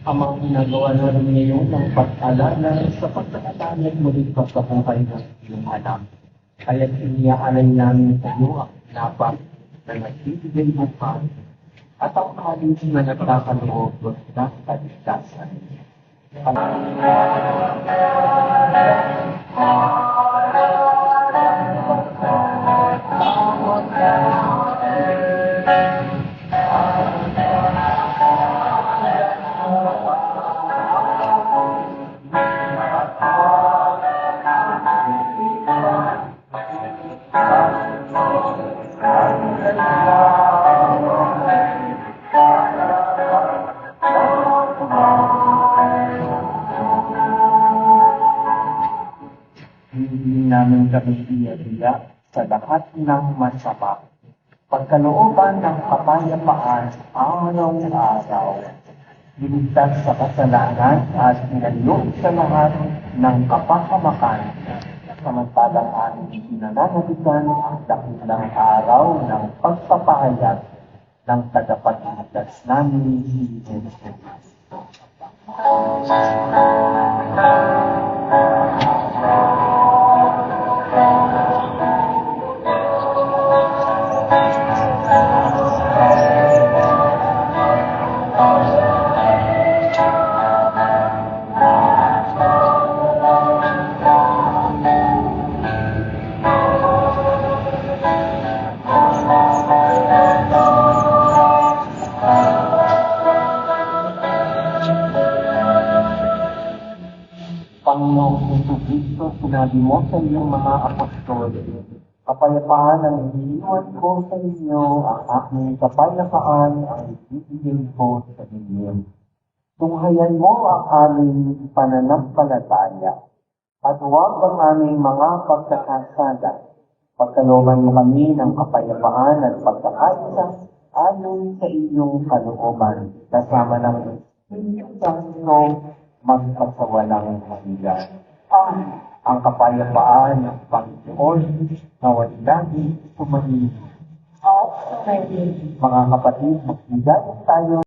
Ang mga ginagawa namin ngayon ng pag-alala sa pagkakatalag muling pagkabuhay ng iyong anak. Kaya't iniaalay namin sa iyo ang dapat na nagbibigay bukas at ang alis na nagkakaloob ng kaligtasan. Hindi namin kami iiyak sa lahat ng masama. Pagkalooban ng kapayapaan araw-araw, liligtas sa kasalanan at inalok sa lahat ng kapahamakan. Samantalang aming pinananabigan ang dakilang araw ng pagpapahayag ng tagapagligtas namin si Jesus. Panginoong Jesucristo, sinabi mo sa iyong mga apostol, kapayapaan ang iniiwan ko sa inyo, ang aking kapayapaan ang ibibigay ko sa inyo. Tunghayan mo ang aming pananampalataya at huwag ang aming mga pagkakasala. Pagkalooban mo kami ng kapayapaan at pagkakaisa ayon sa iyong kalooban, kasama ng Espiritu Santo magpasawalang hanggan. Ang kapayapaan ng Panginoon na walang sumahin. Mga kapatid, magbigayan tayo